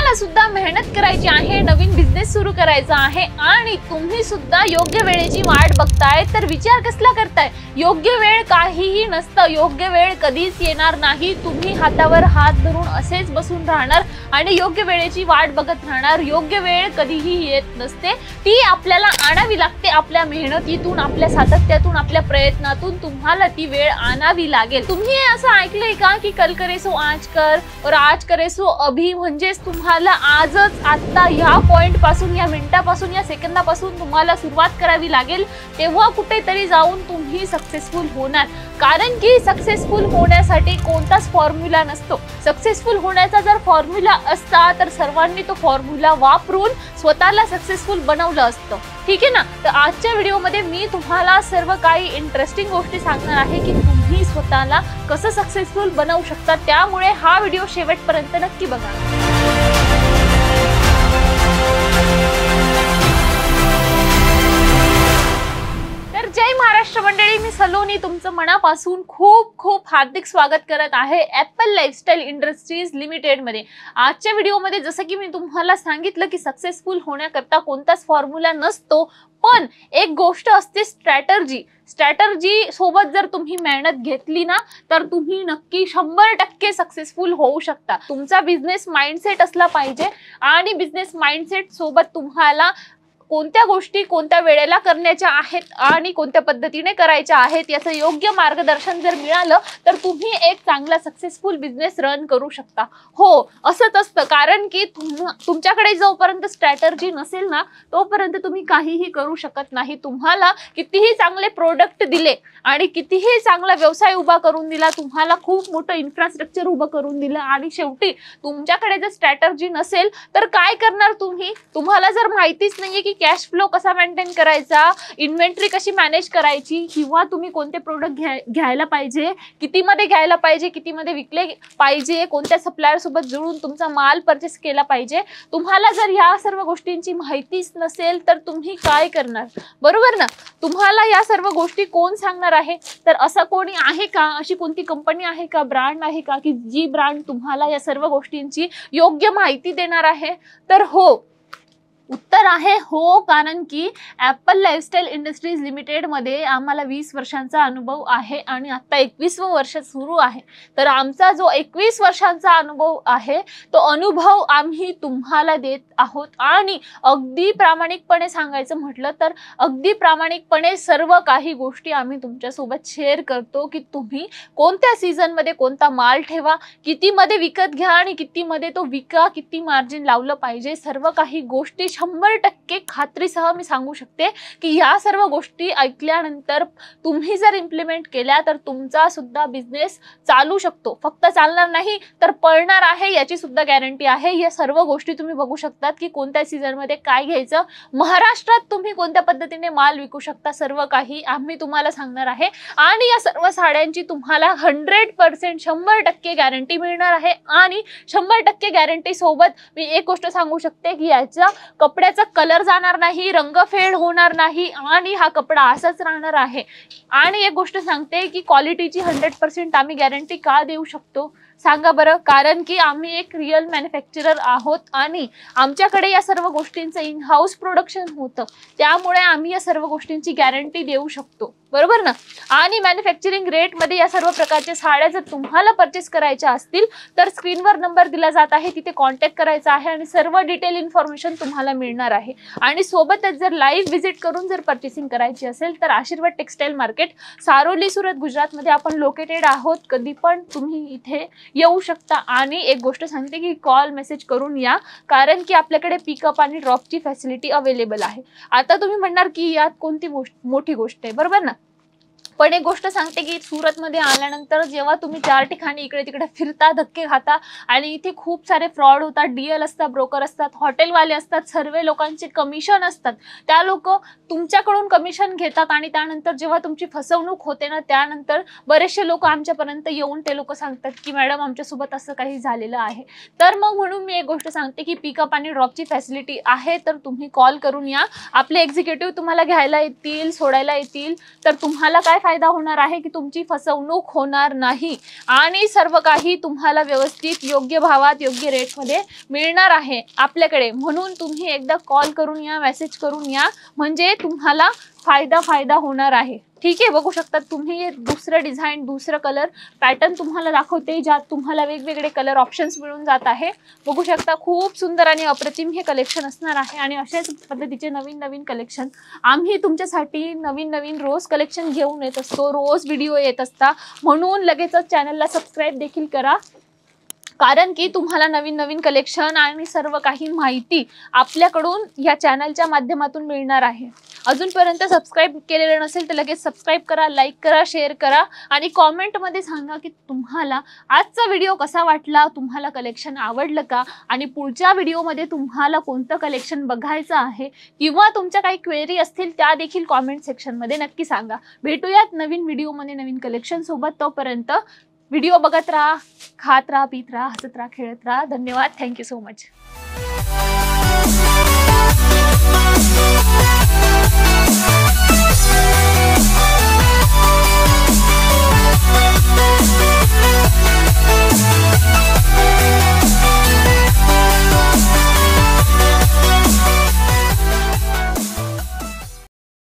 तुम्हाला सुद्धा मेहनत करायची आहे, नवीन बिझनेस सुरू करायचा आहे आणि तुम्ही सुद्धा योग्य वेळेची वाट बघताय, तर विचार कसला करताय? योग्य वेळ काहीही नसतं, योग्य वेळ कधीच येणार नाही। तुम्ही हातावर हात धरून असेच बसून राहणार आणि योग्य वेळेची वाट बघत राहणार। योग्य वेळ कधीही येत नसते, ती आपल्याला आणावी लागते। आपल्या मेहनतीतून, आपल्या सातत्यातून, आपल्या प्रयत्नातून तुम्हाला ती वेळ आणावी लागेल। तुम्ही असं ऐकलंय का की कल करे सो आज कर और आज करे सो अभी, म्हणजे तुम्हाला आजच, आता ह्या पॉइंट पासून, या मिनिटापासून, या सेकंदापासून तुम्हाला सुरुवात करावी लागेल, तेव्हा कुठेतरी जाऊन तुम्ही सक्सेसफुल होणार। कारण की सक्सेसफुल होण्यासाठी कोणताच फॉर्म्युला नसतो। सक्सेसफुल होण्याचा जर फॉर्म्युला असता तर सर्वांनी तो फॉर्म्युला वापरून स्वतःला सक्सेसफुल बनवलं असतं, ठीक आहे ना। तर आजच्या व्हिडिओमध्ये मी तुम्हाला सर्व काही इंटरेस्टिंग गोष्टी सांगणार आहे की तुम्ही स्वतःला कसं सक्सेसफुल बनवू शकता, त्यामुळे हा व्हिडिओ शेवटपर्यंत नक्की बघा। जय महाराष्ट्र मंडळी, मी सलोनी तुमचं मनापासून खूप खूप हार्दिक स्वागत करत आहे ॲपल लाईफस्टाईल इंडस्ट्रीज लिमिटेड मध्ये। आजच्या व्हिडिओमध्ये जसं की मी तुम्हाला सांगितलं की सक्सेसफुल होण्याकरता कोणताच फॉर्म्युला नसतो, पण एक गोष्ट असते स्ट्रॅटर्जी। स्ट्रॅटर्जी सोबत जर तुम्ही मेहनत घेतली ना, तर तुम्ही नक्की 100% सक्सेसफुल होऊ शकता। तुमचा बिझनेस माइंडसेट असला पाहिजे आणि बिझनेस माइंडसेट सोबत तुम्हाला कोणत्या गोष्टी कोणत्या वेळेला करण्याच्या आहेत आणि कोणत्या पद्धतीने करायच्या आहेत याचं योग्य मार्गदर्शन जर मिळालं तर तुम्ही एक चांगला सक्सेसफुल बिझनेस रन करू शकता। हो, असंच असतं, कारण की तुमच्याकडे जोपर्यंत स्ट्रॅटर्जी नसेल ना, तोपर्यंत तुम्ही काहीही करू शकत नाही। तुम्हाला कितीही चांगले प्रोडक्ट दिले आणि कितीही चांगला व्यवसाय उभा करून दिला, तुम्हाला खूप मोठं इन्फ्रास्ट्रक्चर उभं करून दिलं आणि शेवटी तुमच्याकडे जर स्ट्रॅटर्जी नसेल तर काय करणार तुम्ही? तुम्हाला जर माहितीच नाहीये की कॅश फ्लो कसा मेंटेन करायचा, इन्व्हेंटरी कशी मॅनेज करायची, किंवा तुम्ही कोणते प्रोडक्ट घ्यायला पाहिजे, कितीमध्ये घ्यायला पाहिजे, कितीमध्ये विकले पाहिजे, कोणत्या सप्लायर सोबत जुळून तुमचा माल परचेस केला पाहिजे, तुम्हाला जर या सर्व गोष्टींची माहितीच नसेल तर तुम्ही काय करणार? बरोबर ना। तुम्हाला या सर्व गोष्टी कोण सांगणार आहे? तर असं कोणी आहे का, अशी कोणती कंपनी आहे का, ब्रँड आहे का की जी ब्रँड तुम्हाला या सर्व गोष्टींची योग्य माहिती देणार आहे? तर हो, उत्तर आहे हो, कारण की ॲपल लाईफस्टाईल इंडस्ट्रीज लिमिटेड मध्ये आम्हाला 20 वर्षांचा अनुभव आहे आणि आता 21वं वर्ष सुरू आहे। तर आमचा जो 21 वर्षांचा अनुभव आहे तो अनुभव आम्ही तुम्हाला देत आहोत आणि अगदी प्रामाणिकपणे सांगायचं म्हटलं तर अगदी प्रामाणिकपणे सर्व काही गोष्टी आम्ही तुमच्यासोबत शेअर करतो की तुम्ही कोणत्या सीझन मध्ये कोणता माल ठेवा, किती मध्ये विकत घ्या आणि किती मध्ये तो विका, किती मार्जिन लावलं पाहिजे, सर्व काही गोष्टी 100% खात्रीसह मी सांगू शकते की या सर्व गोष्टी ऐकल्यानंतर तुम्ही जर इम्प्लिमेंट केल्या तर तुमचा सुद्धा बिझनेस चालू शकतो। फक्त चालणार नाही तर पळणार आहे याची सुद्धा गॅरंटी आहे। या सर्व गोष्टी तुम्ही बघू शकतात की कोणत्या सीझन मध्ये काय घ्यायचं, महाराष्ट्रात तुम्ही कोणत्या पद्धतीने माल विकू शकता, सर्व काही आम्ही तुम्हाला सांगणार आहे आणि या सर्व साड्यांची तुम्हाला 100% 100% गॅरंटी मिळणार आहे आणि 100% गॅरंटी सोबत मी एक गोष्ट सांगू शकते की याचा कपड्याचा कलर जाणार नाही, रंग फेड होणार नाही आणि हा कपडा असाच राहणार आहे। आणि एक गोष्ट सांगते की क्वालिटीची 100% आम्ही गॅरंटी का देऊ शकतो सांगा बरं? कारण की आम्ही एक रिअल मॅन्युफॅक्चरर आहोत आणि आमच्याकडे या सर्व गोष्टींचं इन हाऊस प्रोडक्शन होतं, त्यामुळे आम्ही या सर्व गोष्टींची गॅरंटी देऊ शकतो, बरोबर ना। आणि मॅन्युफॅक्चरिंग रेट मध्ये या सर्व प्रकारच्या साड्या जर तुम्हाला परचेस करायच्या असतील तर स्क्रीनवर नंबर दिला जात आहे, तिथे कॉन्टॅक्ट करायचा आहे आणि सर्व डिटेल इन्फॉर्मेशन तुम्हाला मिळणार आहे। आणि सोबतच जर लाईव्ह व्हिजिट करून जर परचेसिंग करायची असेल तर आशीर्वाद टेक्सटाईल मार्केट, सारोली, सुरत, गुजरात मध्ये आपण लोकेटेड आहोत। कधी पण तुम्ही इथे येऊ शकता आणि एक गोष्ट सांगते की कॉल मेसेज करून या, कारण की आपल्याकडे पिकअप आणि ड्रॉपची फॅसिलिटी अवेलेबल आहे। आता तुम्ही म्हणणार की यात कोणती मोठी गोष्ट आहे, बरोबर ना। पण एक गोष्ट सांगते की सुरत मध्ये आल्यानंतर जेव्हा तुम्ही 4 ठिकाणी इकडे तिकडे फिरता, धक्के खाता आणि इथे खूप सारे फ्रॉड होतात, डीएल असतात, ब्रोकर असतात, हॉटेलवाले असतात, सर्व लोकांचे कमिशन असतात, त्या लोक तुमच्याकडून कमिशन घेतात आणि त्यानंतर जेव्हा तुमची फसवणूक होते ना, त्यानंतर बरेचसे लोक आमच्यापर्यंत येऊन ते लोक सांगतात की मॅडम आमच्यासोबत असं काही झालेलं आहे। तर मग म्हणून मी एक गोष्ट सांगते की पिकअप आणि ड्रॉपची फॅसिलिटी आहे, तर तुम्ही कॉल करून या, आपले एक्झिक्युटिव्ह तुम्हाला घ्यायला येतील, सोडायला येतील। तर तुम्हाला काय फायदा होणार आहे की तुमची फसवणूक होणार नाही आणि सर्व काही तुम्हाला व्यवस्थित योग्य भावात योग्य रेटमध्ये मिळणार आहे आपल्याकडे. म्हणून तुम्ही एकदा कॉल करून या, मेसेज करून या, म्हणजे तुम्हाला फायदा होणार आहे. ठीक आहे, बघू शकता तुम्ही दुसरं डिझाईन, दुसरं कलर पॅटर्न तुम्हाला दाखवते, ज्यात तुम्हाला वेगवेगळे कलर ऑप्शन्स मिळून जात आहे. बघू शकता खूप सुंदर आणि अप्रतिम हे कलेक्शन असणार आहे. आणि अशाच पद्धतीचे नवीन नवीन कलेक्शन आम्ही तुमच्यासाठी नवीन नवीन रोज कलेक्शन घेऊन येत असतो, रोज व्हिडिओ येत असता. म्हणून लगेचच चॅनलला सबस्क्राईब देखील करा, कारण की तुम्हाला नवीन नवीन कलेक्शन आणि सर्व काही माहिती आपल्याकडून या चॅनलच्या माध्यमातून मिळणार आहे. अजूनपर्यंत सबस्क्राईब केलेलं नसेल तर लगेच सबस्क्राईब करा, लाईक करा, शेअर करा आणि कॉमेंटमध्ये सांगा की तुम्हाला आजचा व्हिडिओ कसा वाटला, तुम्हाला कलेक्शन आवडलं का आणि पुढच्या व्हिडिओमध्ये तुम्हाला कोणतं कलेक्शन बघायचं आहे किंवा तुमच्या काही क्वेरी असतील त्या देखील कॉमेंट सेक्शनमध्ये नक्की सांगा. भेटूयात नवीन व्हिडिओमध्ये नवीन कलेक्शन सोबत. तोपर्यंत व्हिडिओ बघत राहा, खात राहा, पीत राहा, हसत राहा, खेळत राहा. धन्यवाद. Thank you so much.